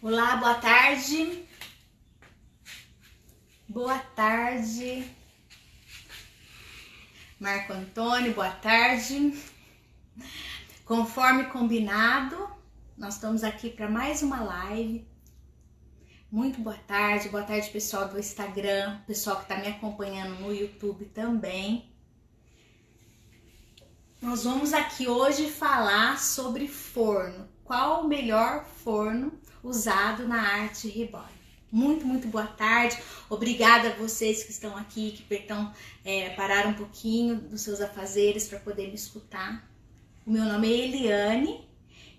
Olá, boa tarde. Boa tarde. Marco Antônio, boa tarde. Conforme combinado, nós estamos aqui para mais uma live. Muito boa tarde pessoal do Instagram, pessoal que está me acompanhando no YouTube também. Nós vamos aqui hoje falar sobre forno. Qual o melhor forno usado na arte reborn? Muito boa tarde. Obrigada a vocês que estão aqui, que pararam um pouquinho dos seus afazeres para poder me escutar. O meu nome é Eliane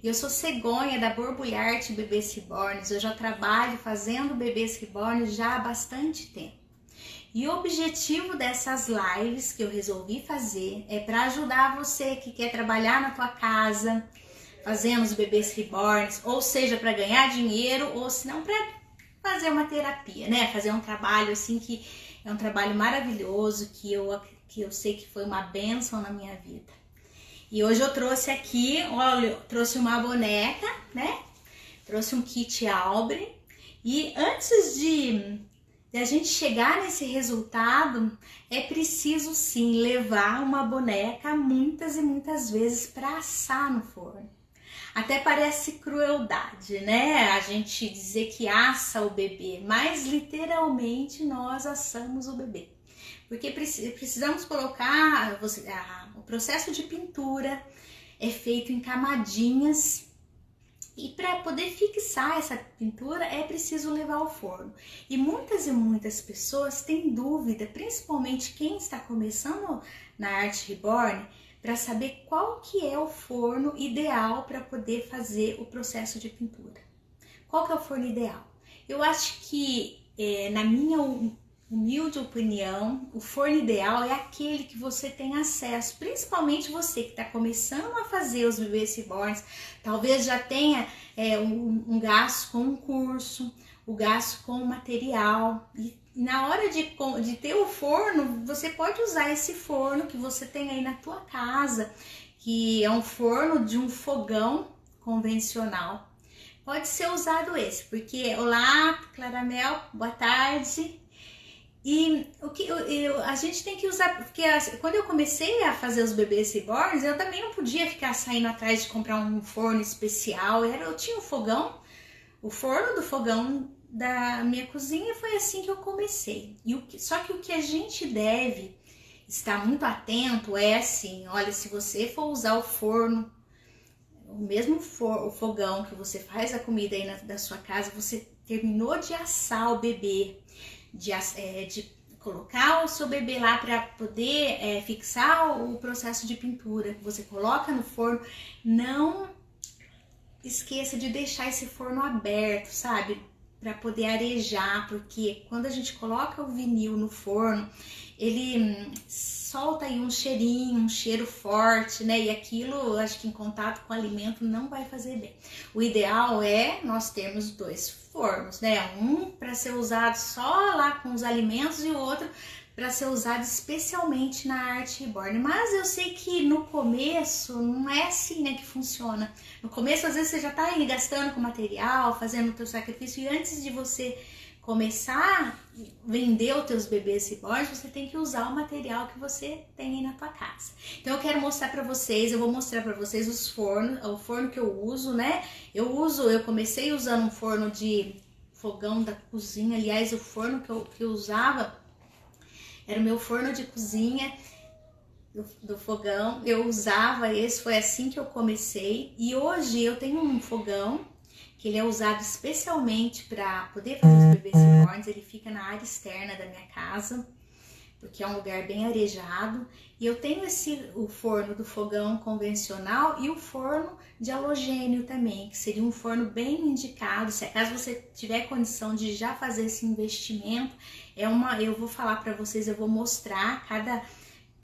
e eu sou cegonha da Borbulharte Bebês Reborns. Eu já trabalho fazendo bebês reborn já há bastante tempo. E o objetivo dessas lives que eu resolvi fazer é para ajudar você que quer trabalhar na tua casa, fazendo os bebês reborns, ou seja, para ganhar dinheiro, ou se não, para fazer uma terapia, né? Fazer um trabalho assim que é um trabalho maravilhoso, que eu sei que foi uma bênção na minha vida. E hoje eu trouxe aqui, olha, eu trouxe uma boneca, né? Trouxe um kit Albre. E antes de a gente chegar nesse resultado, é preciso sim levar uma boneca muitas e muitas vezes para assar no forno. Até parece crueldade, né? A gente dizer que assa o bebê, mas literalmente nós assamos o bebê. Porque precisamos colocar, o processo de pintura é feito em camadinhas. E para poder fixar essa pintura é preciso levar ao forno. E muitas pessoas têm dúvida, principalmente quem está começando na arte reborn, para saber qual que é o forno ideal para poder fazer o processo de pintura. Qual que é o forno ideal? Eu acho que, na minha humilde opinião, o forno ideal é aquele que você tem acesso, principalmente você que está começando a fazer os bebês reborns, talvez já tenha um gasto com um curso, o gasto com o material, e na hora de ter o forno, você pode usar esse forno que você tem aí na tua casa, que é um forno de um fogão convencional. Pode ser usado esse, porque, olá, Claramel, boa tarde. E o que a gente tem que usar, porque quando eu comecei a fazer os bebês reborns, eu também não podia ficar saindo atrás de comprar um forno especial. Eu tinha um fogão, o forno do fogão da minha cozinha, foi assim que eu comecei. Só que o que a gente deve estar muito atento é assim, olha, se você for usar o forno, o mesmo o fogão que você faz a comida aí da sua casa, você terminou de assar o bebê, de colocar o seu bebê lá para poder fixar o processo de pintura, você coloca no forno, não esqueça de deixar esse forno aberto, sabe? Para poder arejar, porque quando a gente coloca o vinil no forno, ele solta aí um cheirinho, um cheiro forte, né? E aquilo, acho que em contato com o alimento não vai fazer bem. O ideal é nós termos dois fornos, né? Um para ser usado só lá com os alimentos e o outro para ser usado especialmente na arte reborn. Mas eu sei que no começo não é assim, né, que funciona. No começo, às vezes, você já tá aí gastando com material, fazendo o teu sacrifício, e antes de você começar a vender os teus bebês reborn, você tem que usar o material que você tem aí na tua casa. Então eu quero mostrar para vocês, eu vou mostrar para vocês os fornos, o forno que eu uso, né? Eu comecei usando um forno de fogão da cozinha, aliás, o forno que eu usava era o meu forno de cozinha do fogão, eu usava esse, foi assim que eu comecei. E hoje eu tenho um fogão que ele é usado especialmente para poder fazer os bebês reborns. Ele fica na área externa da minha casa, porque é um lugar bem arejado. E eu tenho o forno do fogão convencional e o forno de halogênio também, que seria um forno bem indicado. Se caso você tiver condição de já fazer esse investimento, eu vou falar para vocês, eu vou mostrar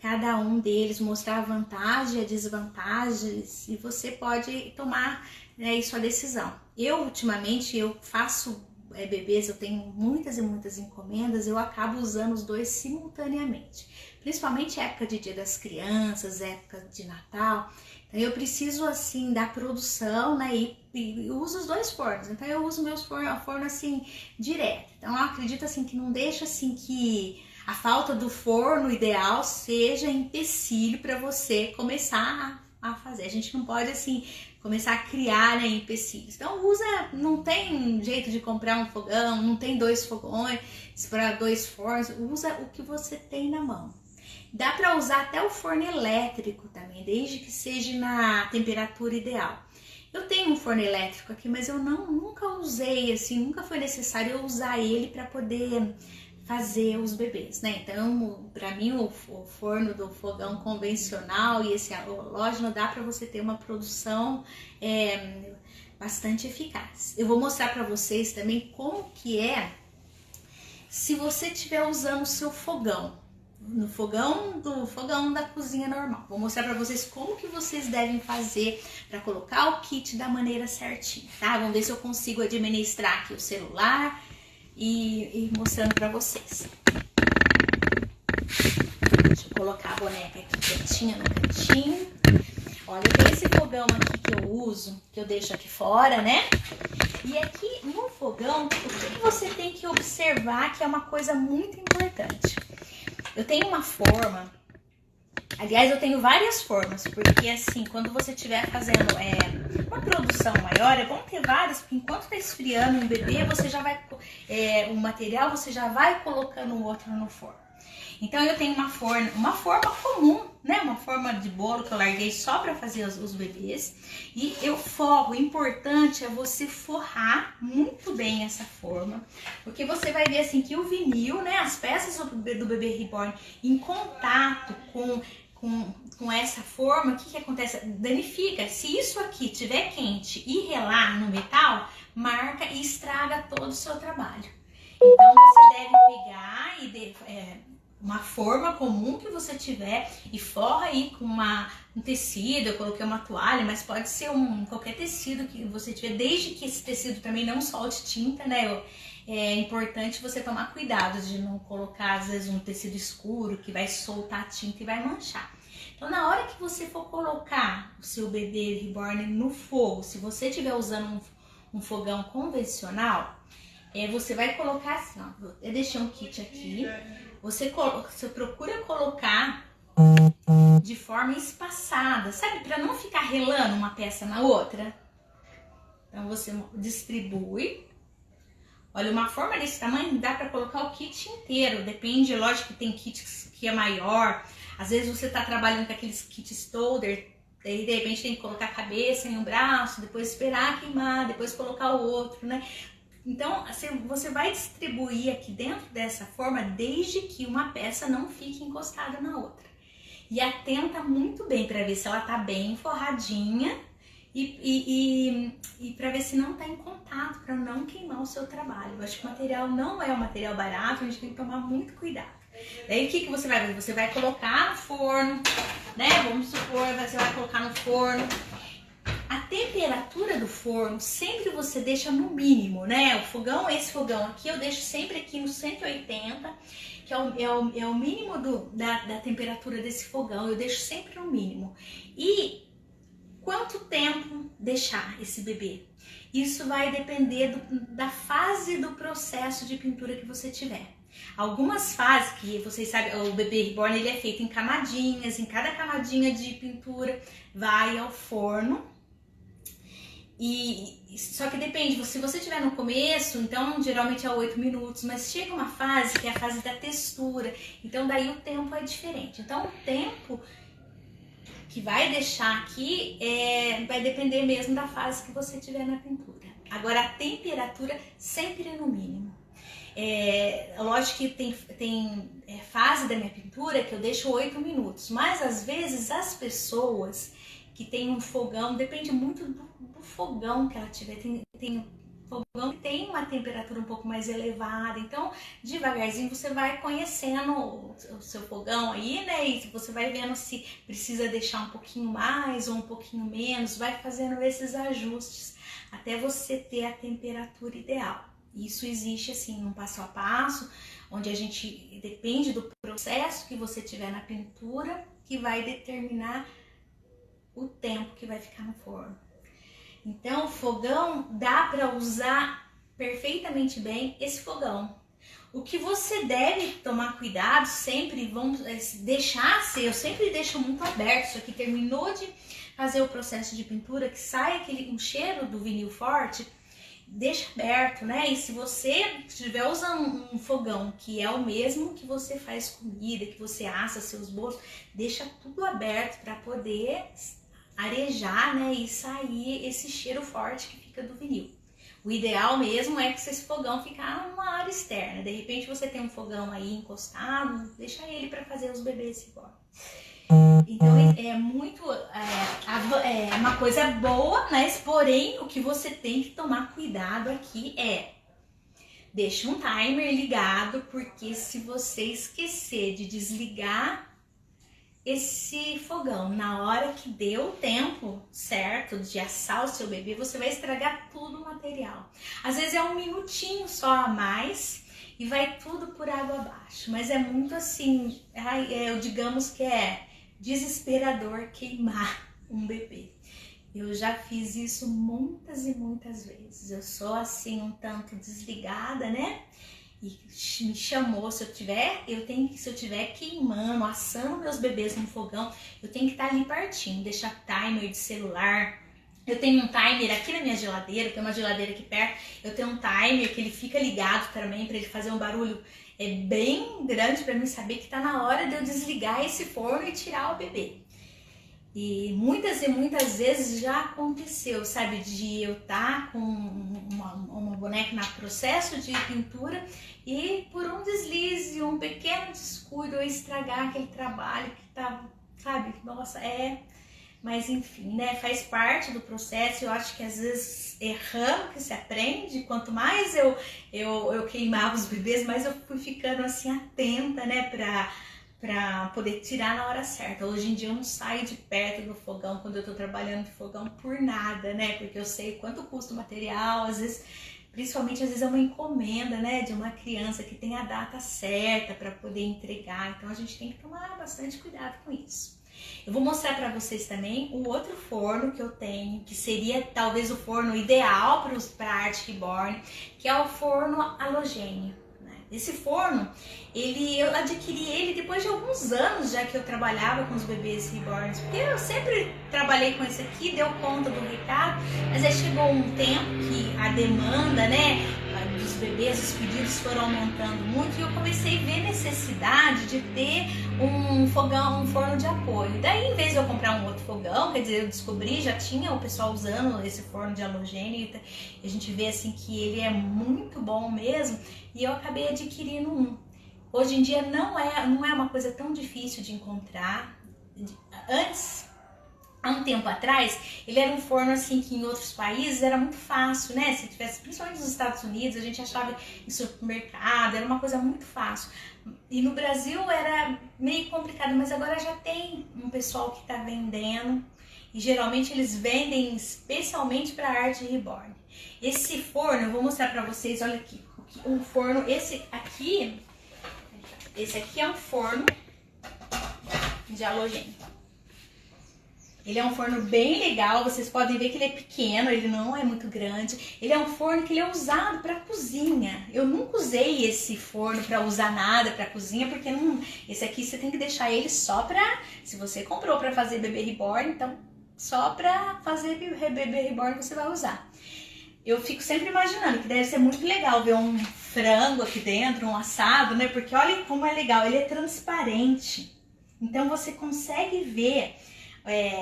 cada um deles, mostrar a vantagem e a desvantagem, e você pode tomar, né, sua decisão. Ultimamente, eu faço bebês, eu tenho muitas e muitas encomendas, eu acabo usando os dois simultaneamente. principalmente época de Dia das Crianças, época de Natal. Então eu preciso assim da produção, né? E uso os dois fornos. Então eu uso meus forno assim direto. Então eu acredito assim que não deixa assim que a falta do forno ideal seja empecilho para você começar a fazer. A gente não pode assim começar a criar, né, empecilhos. Então não tem jeito de comprar um fogão, não tem dois fogões para dois fornos, usa o que você tem na mão. Dá para usar até o forno elétrico também, desde que seja na temperatura ideal. Eu tenho um forno elétrico aqui, mas eu nunca usei, assim, nunca foi necessário eu usar ele para poder fazer os bebês, né? Então, para mim, o forno do fogão convencional e esse halógeno dá para você ter uma produção bastante eficaz. Eu vou mostrar para vocês também como que é se você estiver usando o seu fogão. No fogão da cozinha normal. Vou mostrar para vocês como que vocês devem fazer para colocar o kit da maneira certinha, tá? Vamos ver se eu consigo administrar aqui o celular e mostrando para vocês. Deixa eu colocar a boneca aqui quietinha no cantinho. Olha, tem esse fogão aqui que eu uso, que eu deixo aqui fora, né? E aqui no fogão, o que você tem que observar que é uma coisa muito importante. Eu tenho uma forma, aliás, eu tenho várias formas, porque assim, quando você estiver fazendo uma produção maior, é bom ter várias, porque enquanto está esfriando um bebê, você já vai, o material, você já vai colocando o outro no forno. Então eu tenho uma forma comum, né? Uma forma de bolo que eu larguei só para fazer os bebês. E eu forro, o importante é você forrar muito bem essa forma, porque você vai ver assim que o vinil, né? As peças do bebê reborn em contato com essa forma, o que acontece? Danifica. Se isso aqui tiver quente e relar no metal, marca e estraga todo o seu trabalho. Então você deve pegar e uma forma comum que você tiver e forra aí com um tecido. Eu coloquei uma toalha, mas pode ser qualquer tecido que você tiver, desde que esse tecido também não solte tinta, né? É importante você tomar cuidado de não colocar, às vezes, um tecido escuro que vai soltar a tinta e vai manchar. Então, na hora que você for colocar o seu bebê reborn no fogo, se você estiver usando um fogão convencional, você vai colocar assim, ó. Eu deixei um kit aqui. Você procura colocar de forma espaçada, sabe? Para não ficar relando uma peça na outra. Então você distribui. Olha, uma forma desse tamanho dá para colocar o kit inteiro. Depende, lógico que tem kit que é maior. Às vezes você tá trabalhando com aqueles kits Stolder. Daí de repente tem que colocar a cabeça em um braço, depois esperar queimar, depois colocar o outro, né? Então, você vai distribuir aqui dentro dessa forma, desde que uma peça não fique encostada na outra. E atenta muito bem para ver se ela tá bem forradinha e para ver se não tá em contato, para não queimar o seu trabalho. Eu acho que o material não é um material barato, a gente tem que tomar muito cuidado. Daí o que você vai fazer? Você vai colocar no forno, né? Vamos supor, você vai colocar no forno. A temperatura do forno sempre você deixa no mínimo, né? Esse fogão aqui eu deixo sempre aqui no 180, que é o mínimo da temperatura desse fogão. Eu deixo sempre no mínimo. E quanto tempo deixar esse bebê? Isso vai depender da fase do processo de pintura que você tiver. Algumas fases que vocês sabem, o bebê reborn ele é feito em camadinhas, em cada camadinha de pintura vai ao forno. Só que depende, se você estiver no começo, então geralmente é 8 minutos, mas chega uma fase que é a fase da textura, então daí o tempo é diferente. Então o tempo que vai deixar aqui vai depender mesmo da fase que você tiver na pintura. Agora a temperatura sempre é no mínimo. Lógico que tem fase da minha pintura que eu deixo 8 minutos, mas às vezes as pessoas que tem um fogão, depende muito do fogão que ela tiver, tem fogão que tem uma temperatura um pouco mais elevada, então devagarzinho você vai conhecendo o seu fogão aí, né, e você vai vendo se precisa deixar um pouquinho mais ou um pouquinho menos, vai fazendo esses ajustes até você ter a temperatura ideal. Isso existe assim, num passo a passo, onde a gente depende do processo que você tiver na pintura, que vai determinar o tempo que vai ficar no forno. Então, o fogão dá para usar perfeitamente bem esse fogão. O que você deve tomar cuidado sempre, vamos deixar ser, eu sempre deixo muito aberto. Isso aqui terminou de fazer o processo de pintura, que sai um cheiro do vinil forte, deixa aberto, né? E se você estiver usando um fogão que é o mesmo que você faz comida, que você assa seus bolos, deixa tudo aberto para poder arejar, né? E sair esse cheiro forte que fica do vinil. O ideal mesmo é que esse fogão ficar numa área externa. De repente você tem um fogão aí encostado, deixa ele para fazer os bebês reborn. Então é muito uma coisa boa, mas porém o que você tem que tomar cuidado aqui é deixa um timer ligado, porque se você esquecer de desligar esse fogão na hora que deu o tempo certo de assar o seu bebê, você vai estragar tudo o material. Às vezes é um minutinho só a mais e vai tudo por água abaixo, mas é muito assim, digamos que é desesperador queimar um bebê. Eu já fiz isso muitas e muitas vezes. Eu sou assim um tanto desligada, né? E me chamou, se eu tiver queimando, assando meus bebês no fogão, eu tenho que estar ali pertinho, deixar timer de celular. Eu tenho um timer aqui na minha geladeira, tem uma geladeira aqui perto, eu tenho um timer que ele fica ligado também para ele fazer um barulho bem grande para mim saber que tá na hora de eu desligar esse forno e tirar o bebê. E muitas vezes já aconteceu, sabe, de eu estar com uma boneca no processo de pintura e por um deslize, um pequeno descuido, eu estragar aquele trabalho que tava, sabe, nossa, mas enfim, né, faz parte do processo. Eu acho que às vezes errando que se aprende, quanto mais eu queimava os bebês, mais eu fui ficando assim atenta, né, pra poder tirar na hora certa. Hoje em dia eu não saio de perto do fogão quando eu tô trabalhando de fogão por nada, né? Porque eu sei quanto custa o material, às vezes, principalmente às vezes é uma encomenda, né? De uma criança que tem a data certa para poder entregar. Então a gente tem que tomar bastante cuidado com isso. Eu vou mostrar para vocês também o outro forno que eu tenho, que seria talvez o forno ideal para a Arte Reborn, que é o forno halogênio. Esse forno, eu adquiri ele depois de alguns anos já que eu trabalhava com os bebês reborns, porque eu sempre trabalhei com esse aqui, deu conta do recado, mas aí chegou um tempo que a demanda, né, dos bebês, os pedidos foram aumentando muito e eu comecei a ver necessidade de ter um forno de apoio. Daí, em vez de eu comprar um outro fogão, quer dizer, eu descobri, já tinha o pessoal usando esse forno de halogênio e a gente vê assim que ele é muito bom mesmo e eu acabei adquirindo um. Hoje em dia não é uma coisa tão difícil de encontrar. Antes, há um tempo atrás, ele era um forno assim que em outros países era muito fácil, né? Se tivesse, principalmente nos Estados Unidos, a gente achava em supermercado, era uma coisa muito fácil. E no Brasil era meio complicado, mas agora já tem um pessoal que está vendendo e geralmente eles vendem especialmente para a Arte Reborn. Esse forno, eu vou mostrar para vocês, olha aqui, um forno, esse aqui é um forno de halogênio. Ele é um forno bem legal, vocês podem ver que ele é pequeno, ele não é muito grande. Ele é um forno que ele é usado para cozinha. Eu nunca usei esse forno para usar nada para cozinha, porque esse aqui você tem que deixar ele só para, se você comprou para fazer bebê reborn, então só para fazer bebê reborn você vai usar. Eu fico sempre imaginando que deve ser muito legal ver um frango aqui dentro, um assado, né? Porque olha como é legal, ele é transparente. Então você consegue ver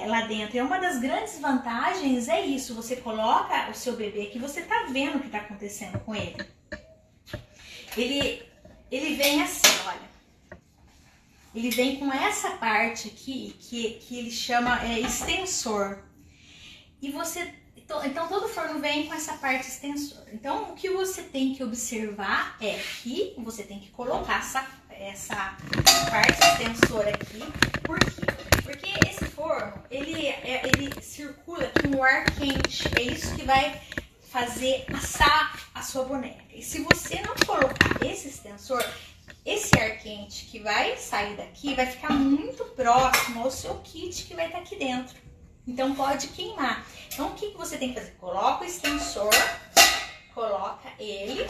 lá dentro. E uma das grandes vantagens é isso, você coloca o seu bebê aqui, você tá vendo o que tá acontecendo com ele. Ele vem assim, olha. Ele vem com essa parte aqui, que ele chama extensor. E então todo forno vem com essa parte extensor. Então o que você tem que observar é que você tem que colocar essa parte extensora aqui. Por quê? Porque esse forno, ele circula aqui no ar quente. É isso que vai fazer assar a sua boneca. E se você não colocar esse extensor, esse ar quente que vai sair daqui vai ficar muito próximo ao seu kit que vai estar aqui dentro. Então pode queimar. Então o que você tem que fazer? Coloca o extensor, coloca ele.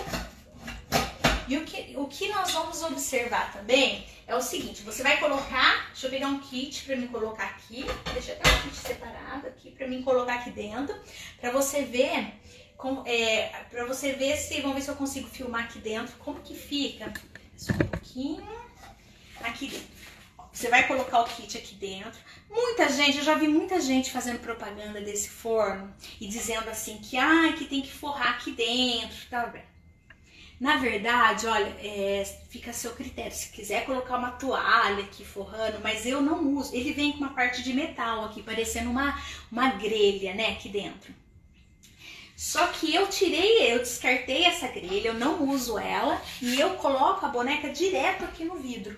E o que nós vamos observar também é o seguinte, você vai colocar, deixa eu pegar um kit para mim colocar aqui, deixa até um kit separado aqui para mim colocar aqui dentro, para você ver, vamos ver se eu consigo filmar aqui dentro, como que fica, só um pouquinho, aqui dentro. Você vai colocar o kit aqui dentro. Muita gente, eu já vi muita gente fazendo propaganda desse forno e dizendo assim que tem que forrar aqui dentro, tá vendo? Na verdade, olha, fica a seu critério. Se quiser colocar uma toalha aqui forrando, mas eu não uso. Ele vem com uma parte de metal aqui, parecendo uma grelha, né, aqui dentro. Só que eu descartei essa grelha, eu não uso ela e eu coloco a boneca direto aqui no vidro,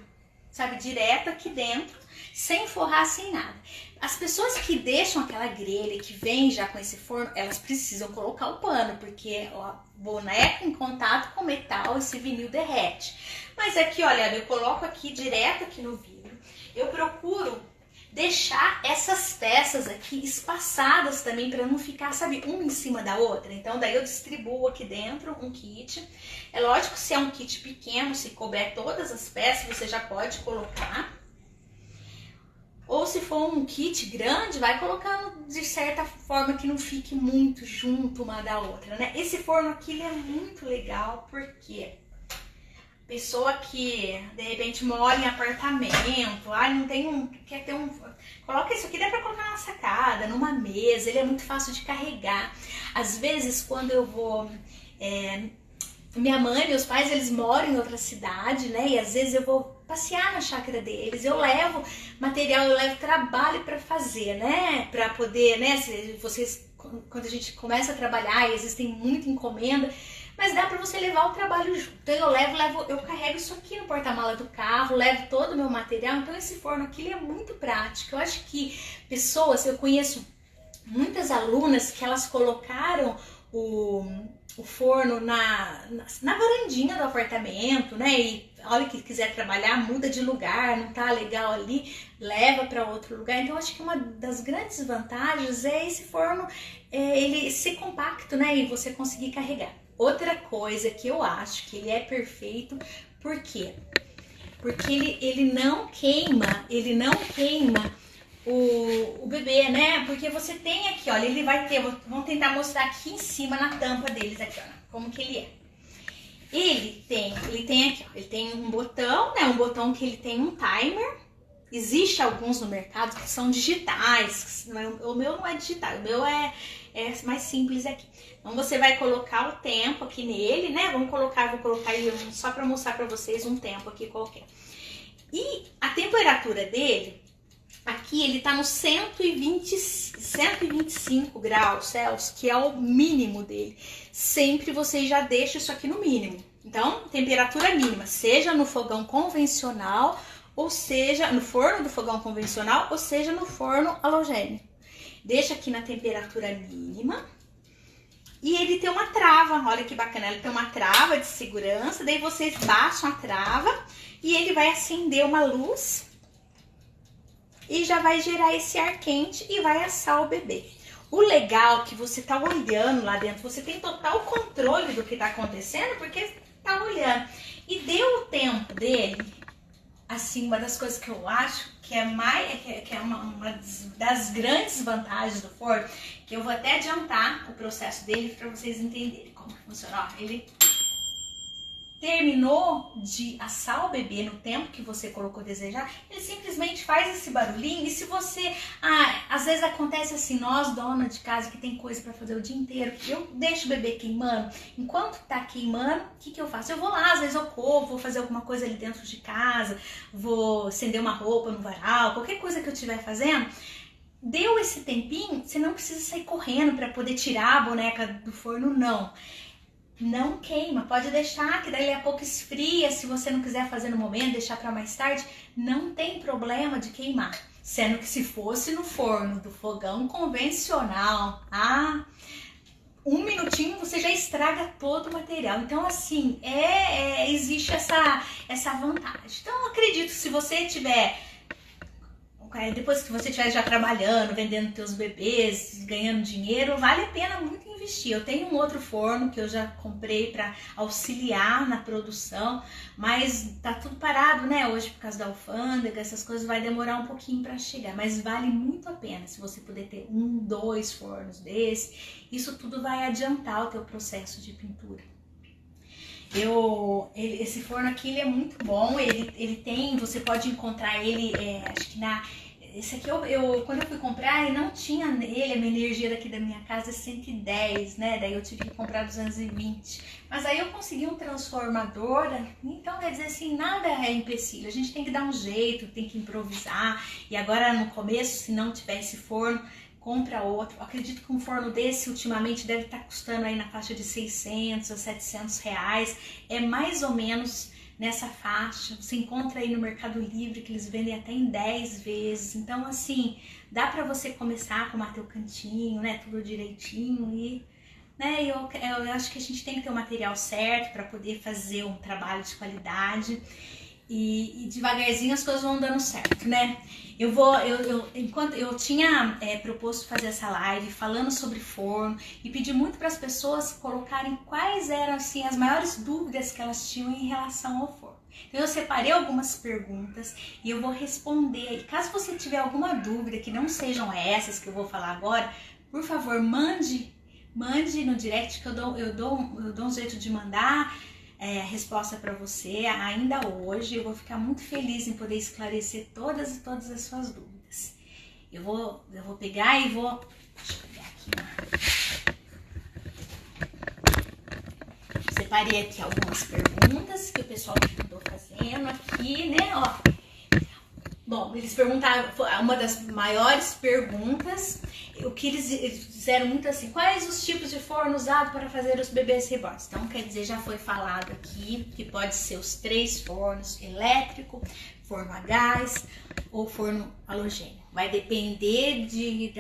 sabe, direto aqui dentro, sem forrar, sem nada. As pessoas que deixam aquela grelha que vem já com esse forno, elas precisam colocar o pano, porque a boneca em contato com metal, esse vinil derrete. Mas aqui, olha, eu coloco aqui direto aqui no vidro. Eu procuro deixar essas peças aqui espaçadas também, para não ficar, sabe, uma em cima da outra. Então daí eu distribuo aqui dentro um kit. É lógico que se é um kit pequeno, se couber todas as peças, você já pode colocar. Ou se for um kit grande, vai colocando de certa forma que não fique muito junto uma da outra, né? Esse forno aqui ele é muito legal porque pessoa que de repente mora em apartamento, não tem quer ter coloca isso aqui, dá pra colocar na sacada, numa mesa, ele é muito fácil de carregar. Às vezes quando eu vou minha mãe e meus pais, eles moram em outra cidade, né? E às vezes eu vou passear na chácara deles, eu levo material, eu levo trabalho para fazer, né? Para poder, né? Quando a gente começa a trabalhar e existem muita encomenda, mas dá para você levar o trabalho junto. Então eu carrego isso aqui no porta-mala do carro, levo todo o meu material. Então esse forno aqui ele é muito prático. Eu acho que eu conheço muitas alunas que elas colocaram o forno na varandinha do apartamento, né? E olha, que quiser trabalhar, muda de lugar, não tá legal ali, leva para outro lugar. Então acho que uma das grandes vantagens é esse forno, ele ser compacto, né? E você conseguir carregar. Outra coisa que eu acho que ele é perfeito, por quê? Porque ele não queima o bebê, né? Porque você tem aqui, olha, ele vai ter, vamos tentar mostrar aqui em cima na tampa deles aqui, ó, como que ele é. Ele tem aqui, ó, ele tem um botão, né? Um botão que ele tem um timer. Existe alguns no mercado que são digitais, o meu não é digital, o meu é mais simples aqui. Então você vai colocar o tempo aqui nele, né? Vou colocar aí só para mostrar para vocês um tempo aqui qualquer. E a temperatura dele, aqui ele tá no 125 graus Celsius, que é o mínimo dele. Sempre você já deixa isso aqui no mínimo. Então, temperatura mínima, seja no fogão convencional, ou seja, no forno do fogão convencional, ou seja, no forno halogênico. Deixa aqui na temperatura mínima. E ele tem uma trava, olha que bacana, ele tem uma trava de segurança, daí vocês baixam a trava e ele vai acender uma luz e já vai gerar esse ar quente e vai assar o bebê. O legal é que você tá olhando lá dentro, você tem total controle do que tá acontecendo, porque tá olhando. E deu o tempo dele, assim, uma das coisas que eu acho que é uma das grandes vantagens do forno, que eu vou até adiantar o processo dele para vocês entenderem como que funciona. Ó, ele terminou de assar o bebê no tempo que você colocou desejar, ele simplesmente faz esse barulhinho. E se você, às vezes acontece assim, nós dona de casa que tem coisa para fazer o dia inteiro, eu deixo o bebê queimando, enquanto tá queimando, o que eu faço? Eu vou lá, às vezes eu corro, vou fazer alguma coisa ali dentro de casa, vou estender uma roupa no varal, qualquer coisa que eu estiver fazendo. Deu esse tempinho, você não precisa sair correndo para poder tirar a boneca do forno, não. Não queima, pode deixar que daí a pouco esfria, se você não quiser fazer no momento, deixar para mais tarde, não tem problema de queimar. Sendo que se fosse no forno do fogão convencional, um minutinho você já estraga todo o material. Então, assim, existe essa vantagem. Então, eu acredito que se você tiver, depois que você estiver já trabalhando, vendendo teus bebês, ganhando dinheiro, vale a pena muito investir. Eu tenho um outro forno que eu já comprei para auxiliar na produção, mas tá tudo parado, né? Hoje por causa da alfândega, essas coisas vai demorar um pouquinho para chegar, mas vale muito a pena se você puder ter 1, 2 fornos desse. Isso tudo vai adiantar o teu processo de pintura. Esse forno aqui ele é muito bom, ele tem, você pode encontrar ele, acho que esse aqui quando eu fui comprar, ele não tinha ele, a minha energia daqui da minha casa é 110, né, daí eu tive que comprar 220, mas aí eu consegui um transformador, então quer dizer assim, nada é empecilho, a gente tem que dar um jeito, tem que improvisar, e agora no começo, se não tiver esse forno, compra outro. Eu acredito que um forno desse ultimamente deve estar custando aí na faixa de 600 a 700 reais. É mais ou menos nessa faixa. Você encontra aí no Mercado Livre que eles vendem até em 10 vezes. Então, assim, dá para você começar a arrumar teu cantinho, né? Tudo direitinho e... né, eu acho que a gente tem que ter o material certo para poder fazer um trabalho de qualidade. E devagarzinho as coisas vão dando certo, né? Enquanto eu tinha proposto fazer essa live falando sobre forno e pedi muito para as pessoas colocarem quais eram assim as maiores dúvidas que elas tinham em relação ao forno. Então eu separei algumas perguntas e eu vou responder. E caso você tiver alguma dúvida que não sejam essas que eu vou falar agora, por favor, mande no direct que eu dou um jeito de mandar a resposta para você ainda hoje. Eu vou ficar muito feliz em poder esclarecer todas as suas dúvidas. Eu vou pegar e vou... Deixa eu pegar aqui. Separei aqui algumas perguntas que o pessoal andou fazendo aqui, né? Ó. Bom, eles perguntaram, uma das maiores perguntas, o que eles fizeram muito assim, quais os tipos de forno usado para fazer os bebês reborns? Então, quer dizer, já foi falado aqui que pode ser os 3 fornos, elétrico, forno a gás ou forno halogênio. Vai depender de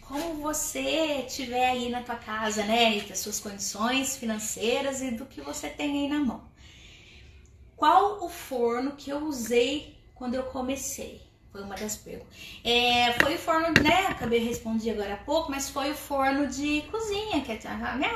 como você tiver aí na tua casa, né? E das suas condições financeiras e do que você tem aí na mão. Qual o forno que eu usei quando eu comecei? Foi uma das perguntas. Foi o forno, né? Acabei de responder agora há pouco, mas foi o forno de cozinha, que é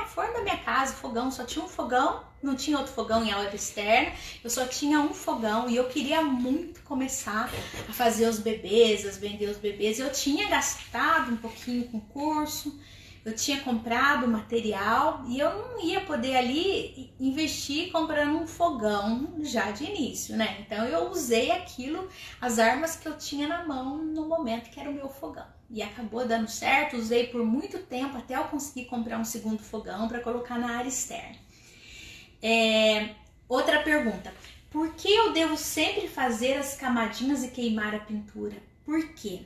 forno da minha casa, fogão. Só tinha um fogão, não tinha outro fogão em aula externa. Eu só tinha um fogão e eu queria muito começar a fazer os bebês, a vender os bebês. Eu tinha gastado um pouquinho com curso. Eu tinha comprado material e eu não ia poder ali investir comprando um fogão já de início, né? Então eu usei aquilo, as armas que eu tinha na mão no momento que era o meu fogão. E acabou dando certo, usei por muito tempo até eu conseguir comprar um segundo fogão para colocar na área externa. Outra pergunta, por que eu devo sempre fazer as camadinhas e queimar a pintura? Por quê?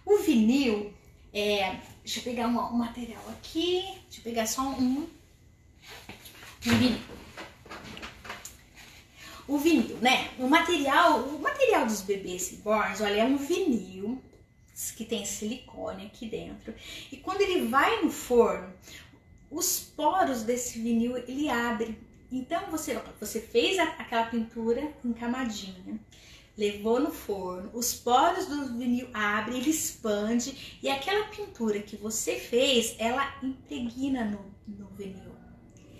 O vinil... deixa eu pegar um material aqui, deixa eu pegar só um vinil. O vinil, né? O material dos bebês reborns, olha, é um vinil que tem silicone aqui dentro. E quando ele vai no forno, os poros desse vinil, ele abre. Então, você fez aquela pintura em camadinha, levou no forno, os poros do vinil abrem, ele expande e aquela pintura que você fez, ela impregna no vinil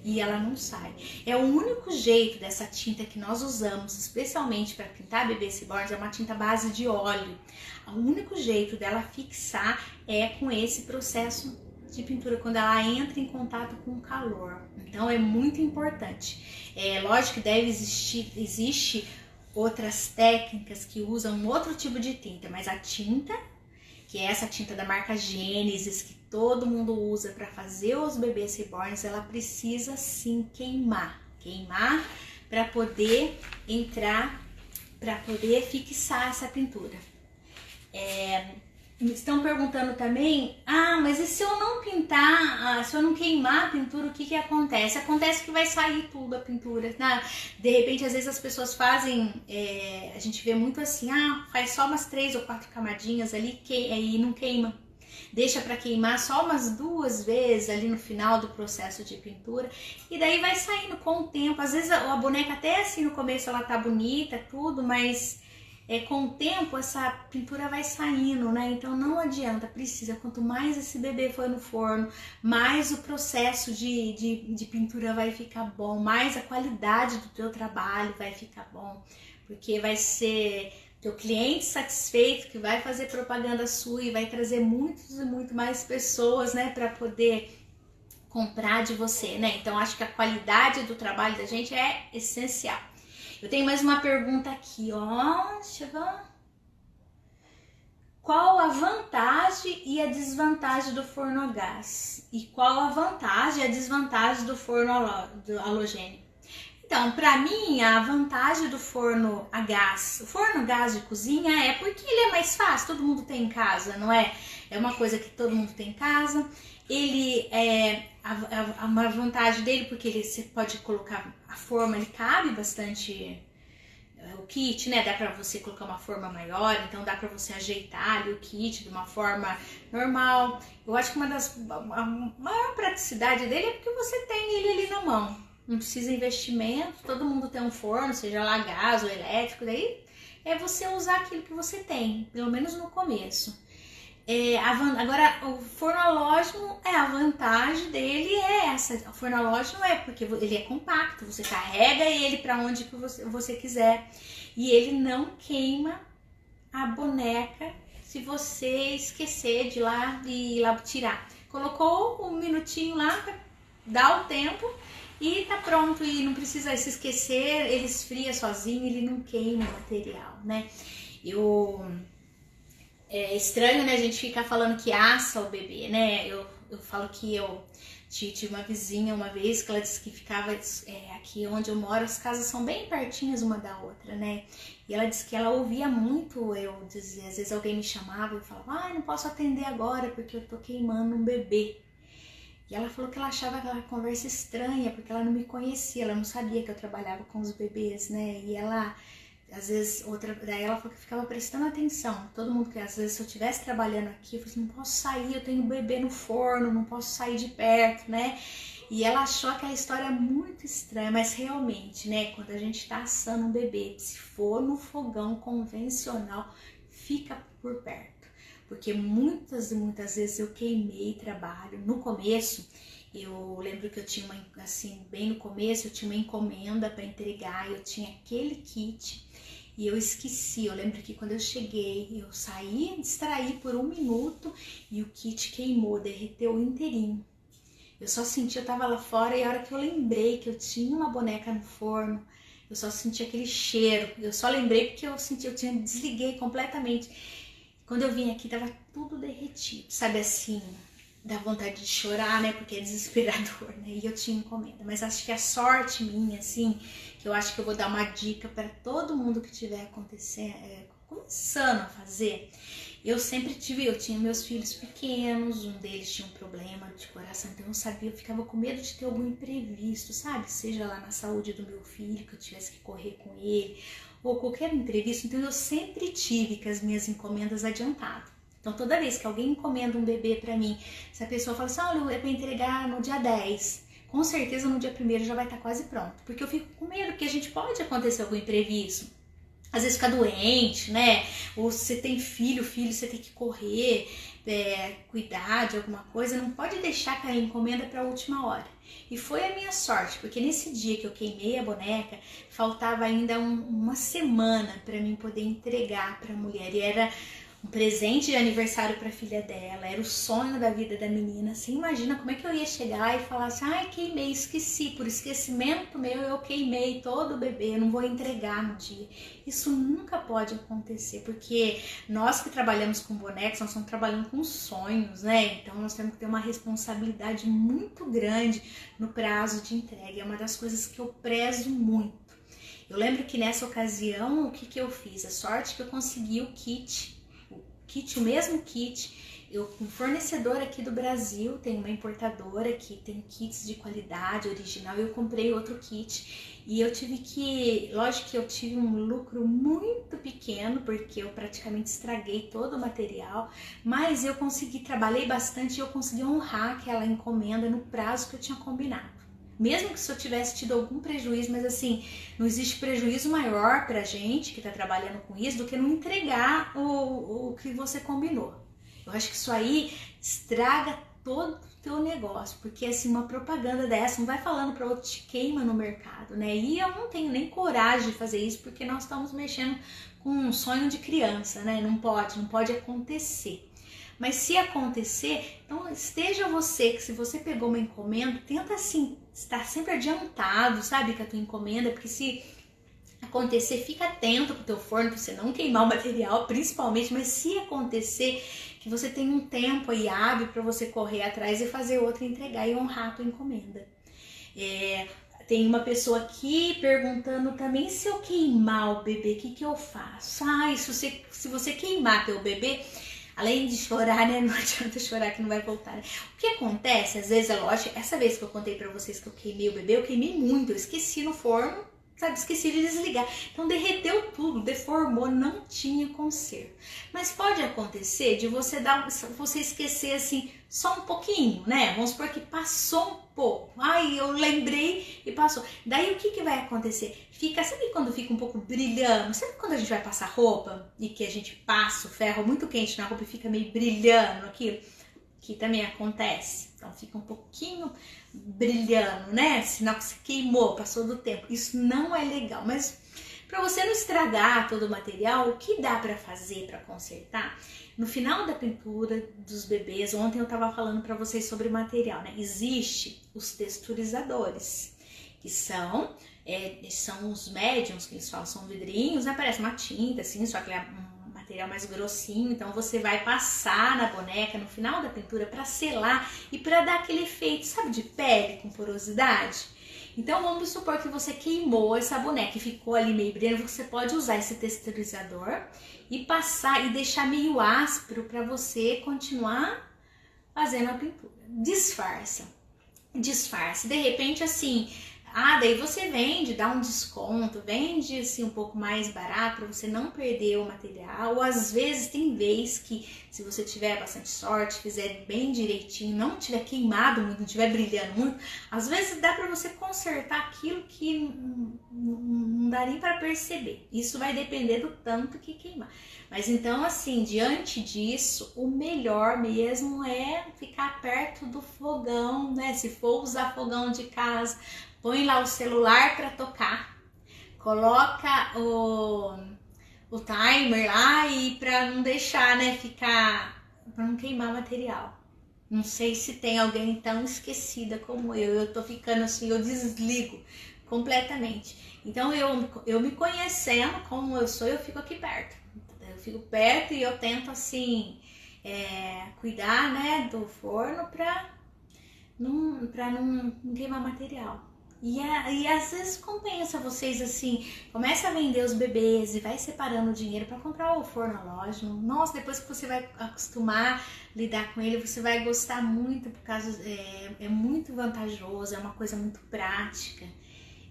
e ela não sai. É o único jeito dessa tinta que nós usamos, especialmente para pintar bebês reborns, é uma tinta base de óleo. O único jeito dela fixar é com esse processo de pintura, quando ela entra em contato com o calor. Então é muito importante. Lógico que existe outras técnicas que usam um outro tipo de tinta, mas a tinta, que é essa tinta da marca Gênesis, que todo mundo usa para fazer os bebês reborns, ela precisa sim queimar para poder entrar, para poder fixar essa pintura. Estão perguntando também, mas e se eu não pintar, se eu não queimar a pintura, o que acontece? Acontece que vai sair tudo a pintura, né? De repente, às vezes as pessoas fazem, a gente vê muito assim, faz só umas 3 ou 4 camadinhas ali e não queima. deixa para queimar só umas 2 vezes ali no final do processo de pintura, e daí vai saindo com o tempo. Às vezes a boneca até assim no começo ela tá bonita, tudo, mas com o tempo essa pintura vai saindo, né? Então não adianta, precisa, quanto mais esse bebê for no forno, mais o processo de pintura vai ficar bom, mais a qualidade do teu trabalho vai ficar bom, porque vai ser teu cliente satisfeito que vai fazer propaganda sua e vai trazer muitos e muito mais pessoas, né, para poder comprar de você, né? Então acho que a qualidade do trabalho da gente é essencial. Eu tenho mais uma pergunta aqui, ó. Deixa eu ver. Qual a vantagem e a desvantagem do forno a gás? E qual a vantagem e a desvantagem do forno halogênico? Então, para mim, a vantagem do forno a gás, o forno a gás de cozinha é porque ele é mais fácil, todo mundo tem em casa, não é? É uma coisa que todo mundo tem em casa. Ele é uma vantagem dele porque você pode colocar a forma, ele cabe bastante o kit, né? Dá pra você colocar uma forma maior, então dá pra você ajeitar ali o kit de uma forma normal. Eu acho que a maior praticidade dele é porque você tem ele ali na mão. Não precisa investimento, todo mundo tem um forno, seja lá gás ou elétrico, daí é você usar aquilo que você tem, pelo menos no começo. Agora, o forno halógeno, a vantagem dele é essa. O forno halógeno porque ele é compacto, você carrega ele para onde que você quiser e ele não queima a boneca se você esquecer de ir lá tirar. Colocou um minutinho lá, dá o tempo e tá pronto, e não precisa se esquecer, ele esfria sozinho, ele não queima o material, né? É estranho, né, a gente ficar falando que assa o bebê, né? Eu falo que eu tive uma vizinha uma vez que ela disse que ficava aqui onde eu moro, as casas são bem pertinhas uma da outra, né? E ela disse que ela ouvia muito eu dizer, às vezes alguém me chamava e falava, não posso atender agora porque eu tô queimando um bebê. E ela falou que ela achava aquela conversa estranha, porque ela não me conhecia, ela não sabia que eu trabalhava com os bebês, né? E ela, às vezes, daí ela falou que ficava prestando atenção. Todo mundo que, às vezes, se eu estivesse trabalhando aqui, eu falei assim, não posso sair, eu tenho um bebê no forno, não posso sair de perto, né? E ela achou aquela história muito estranha, mas realmente, né? Quando a gente tá assando um bebê, se for no fogão convencional, fica por perto. Porque muitas e muitas vezes eu queimei trabalho. No começo, eu lembro que eu tinha bem no começo, eu tinha uma encomenda para entregar, eu tinha aquele kit e eu esqueci. Eu lembro que quando eu cheguei, eu saí, distraí por 1 minuto e o kit queimou, derreteu inteirinho. Eu só senti, eu tava lá fora e a hora que eu lembrei que eu tinha uma boneca no forno, eu só senti aquele cheiro. Eu só lembrei porque eu desliguei completamente. Quando eu vim aqui, tava tudo derretido, sabe assim, dá vontade de chorar, né, porque é desesperador, né, e eu tinha encomenda. Mas acho que a sorte minha, assim, que eu acho que eu vou dar uma dica para todo mundo que estiver começando a fazer, eu tinha meus filhos pequenos, um deles tinha um problema de coração, então eu ficava com medo de ter algum imprevisto, sabe, seja lá na saúde do meu filho, que eu tivesse que correr com ele, ou qualquer imprevisto, então eu sempre tive com as minhas encomendas adiantado. Então toda vez que alguém encomenda um bebê pra mim, se a pessoa fala assim, olha, é pra entregar no dia 10, com certeza no dia 1º já vai estar quase pronto, porque eu fico com medo, porque a gente pode acontecer algum imprevisto, às vezes ficar doente, né, ou você tem filho, você tem que correr, cuidar de alguma coisa, não pode deixar cair a encomenda para a última hora. E foi a minha sorte, porque nesse dia que eu queimei a boneca, faltava ainda uma semana para mim poder entregar para a mulher, e era um presente de aniversário para a filha dela, era o sonho da vida da menina. Você imagina como é que eu ia chegar e falar assim, ai, queimei, esqueci, por esquecimento meu eu queimei todo o bebê, eu não vou entregar no dia. Isso nunca pode acontecer, porque nós que trabalhamos com bonecos, nós estamos trabalhando com sonhos, né? Então nós temos que ter uma responsabilidade muito grande no prazo de entrega, é uma das coisas que eu prezo muito. Eu lembro que nessa ocasião, o que eu fiz? A sorte que eu consegui o mesmo kit, um fornecedor aqui do Brasil, tem uma importadora que tem kits de qualidade original, eu comprei outro kit e eu tive que, lógico que eu tive um lucro muito pequeno, porque eu praticamente estraguei todo o material, mas eu trabalhei bastante e eu consegui honrar aquela encomenda no prazo que eu tinha combinado. Mesmo que se eu tivesse tido algum prejuízo, mas assim, não existe prejuízo maior pra gente que tá trabalhando com isso do que não entregar o que você combinou. Eu acho que isso aí estraga todo o teu negócio, porque assim, uma propaganda dessa não vai falando para outro, te queima no mercado, né? E eu não tenho nem coragem de fazer isso, porque nós estamos mexendo com um sonho de criança, né? Não pode acontecer. Mas se acontecer, então esteja você, que se você pegou uma encomenda, tenta assim, estar sempre adiantado, sabe, com a tua encomenda, porque se acontecer, fica atento com o teu forno, para você não queimar o material, principalmente, mas se acontecer, que você tem um tempo aí hábil para você correr atrás e fazer outra, entregar e honrar a tua encomenda. Tem uma pessoa aqui perguntando também, se eu queimar o bebê, o que eu faço? Se você queimar teu bebê, além de chorar, né? Não adianta chorar que não vai voltar. Né? O que acontece, às vezes, é lógico, essa vez que eu contei pra vocês que eu queimei o bebê, eu queimei muito, eu esqueci no forno, sabe? Esqueci de desligar. Então derreteu tudo, deformou, não tinha conserto. Mas pode acontecer de você esquecer assim, só um pouquinho, né? Vamos supor que passou um pouco. Eu lembrei e passou. Daí o que vai acontecer? Sabe quando fica um pouco brilhando? Sabe quando a gente vai passar roupa e que a gente passa o ferro muito quente na roupa e fica meio brilhando aquilo? Que também acontece. Então fica um pouquinho brilhando, né? Sinal que você queimou, passou do tempo. Isso não é legal, mas para você não estragar todo o material, o que dá para fazer para consertar? No final da pintura dos bebês, ontem eu estava falando para vocês sobre o material, né? Existe os texturizadores, que são os médiums, que eles falam, são vidrinhos, né? Parece uma tinta, assim, só que é um material mais grossinho. Então você vai passar na boneca no final da pintura para selar e para dar aquele efeito, sabe, de pele com porosidade. Então vamos supor que você queimou essa boneca e ficou ali meio brilhante, você pode usar esse texturizador e passar e deixar meio áspero para você continuar fazendo a pintura. Disfarça, de repente assim, daí você vende, dá um desconto, vende assim um pouco mais barato para você não perder o material. Ou às vezes tem vez que, se você tiver bastante sorte, fizer bem direitinho, não tiver queimado muito, não tiver brilhando muito, às vezes dá para você consertar aquilo que não dá nem para perceber. Isso vai depender do tanto que queimar. Mas então assim, diante disso, o melhor mesmo é ficar perto do fogão, né? Se for usar fogão de casa, põe lá o celular para tocar, coloca o timer lá e para não deixar, né, para não queimar material. Não sei se tem alguém tão esquecida como eu tô ficando assim, eu desligo completamente. Então eu me conhecendo como eu sou, eu fico aqui perto. Eu fico perto e eu tento assim, cuidar, né, do forno para não queimar material. E às vezes compensa vocês assim, começa a vender os bebês e vai separando o dinheiro para comprar o forno lógico. Nossa, depois que você vai acostumar a lidar com ele, você vai gostar muito, por causa é muito vantajoso, é uma coisa muito prática.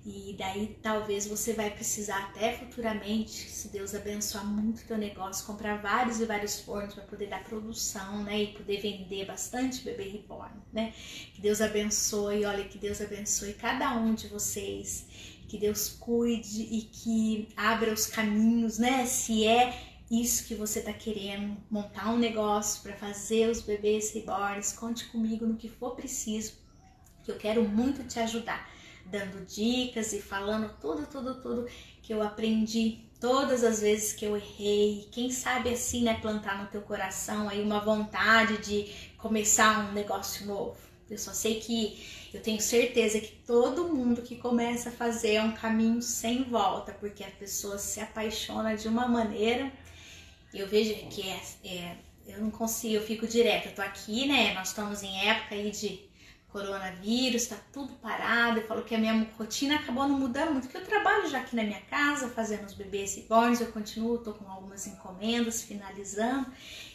E daí talvez você vai precisar até futuramente, se Deus abençoar muito o teu negócio, comprar vários e vários fornos para poder dar produção, né? E poder vender bastante bebê reborn, né? Que Deus abençoe, olha, que Deus abençoe cada um de vocês. Que Deus cuide e que abra os caminhos, né? Se é isso que você tá querendo, montar um negócio para fazer os bebês reborns, conte comigo no que for preciso, que eu quero muito te ajudar, dando dicas e falando tudo que eu aprendi, todas as vezes que eu errei. Quem sabe assim, né, plantar no teu coração aí uma vontade de começar um negócio novo. Eu só sei que eu tenho certeza que todo mundo que começa a fazer é um caminho sem volta, porque a pessoa se apaixona de uma maneira. Eu vejo que eu não consigo, eu fico direto, eu tô aqui, né, nós estamos em época aí de coronavírus, tá tudo parado. Eu falo que a minha rotina acabou não mudando muito, porque eu trabalho já aqui na minha casa, fazendo os bebês reborns, eu continuo, tô com algumas encomendas, finalizando.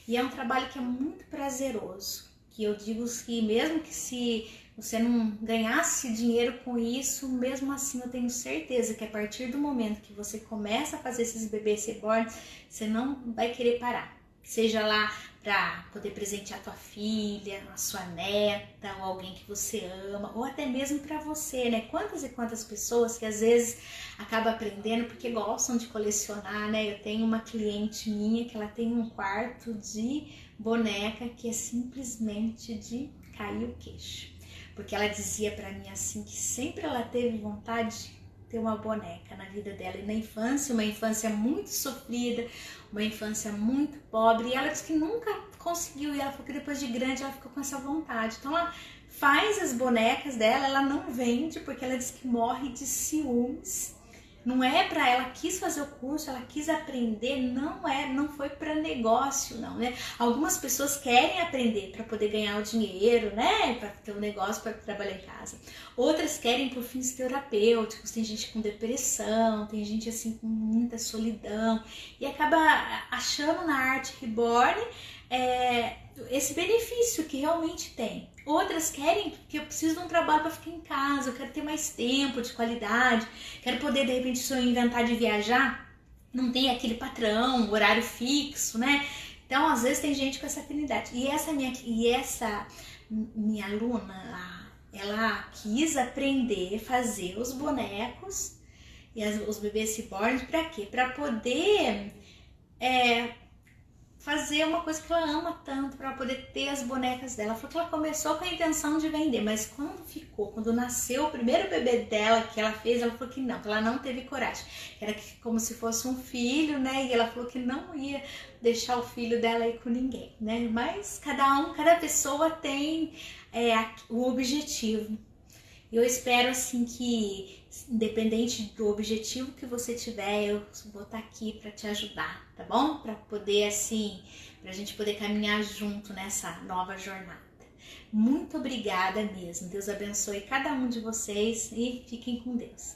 E é um trabalho que é muito prazeroso, que eu digo que mesmo que se você não ganhasse dinheiro com isso, mesmo assim eu tenho certeza que a partir do momento que você começa a fazer esses bebês reborn, você não vai querer parar. Seja lá para poder presentear a tua filha, a sua neta, ou alguém que você ama, ou até mesmo para você, né? Quantas e quantas pessoas que às vezes acabam aprendendo porque gostam de colecionar, né? Eu tenho uma cliente minha que ela tem um quarto de boneca que é simplesmente de cair o queixo. Porque ela dizia para mim assim que sempre ela teve vontade de ter uma boneca na vida dela e na infância, uma infância muito sofrida, uma infância muito pobre, e ela disse que nunca conseguiu, e ela falou que depois de grande ela ficou com essa vontade. Então ela faz as bonecas dela, ela não vende porque ela diz que morre de ciúmes. Não é para ela quis fazer o curso, ela quis aprender, não foi para negócio, não, né? Algumas pessoas querem aprender para poder ganhar o dinheiro, né? Para ter um negócio, para trabalhar em casa. Outras querem por fins terapêuticos, tem gente com depressão, tem gente assim com muita solidão e acaba achando na arte reborn esse benefício que realmente tem. Outras querem que eu preciso de um trabalho para ficar em casa, eu quero ter mais tempo de qualidade, quero poder, de repente, se eu inventar de viajar, não tem aquele patrão, horário fixo, né? Então, às vezes, tem gente com essa afinidade. E essa minha aluna, ela quis aprender a fazer os bonecos e os bebês reborn, para quê? Para poder fazer uma coisa que ela ama tanto, para poder ter as bonecas dela. Ela falou que ela começou com a intenção de vender, mas quando nasceu o primeiro bebê dela que ela fez, ela falou que ela não teve coragem. Era como se fosse um filho, né? E ela falou que não ia deixar o filho dela aí com ninguém, né? Mas cada pessoa tem o objetivo. Eu espero assim que, independente do objetivo que você tiver, eu vou estar aqui para te ajudar, tá bom? Para poder pra gente poder caminhar junto nessa nova jornada. Muito obrigada mesmo. Deus abençoe cada um de vocês e fiquem com Deus.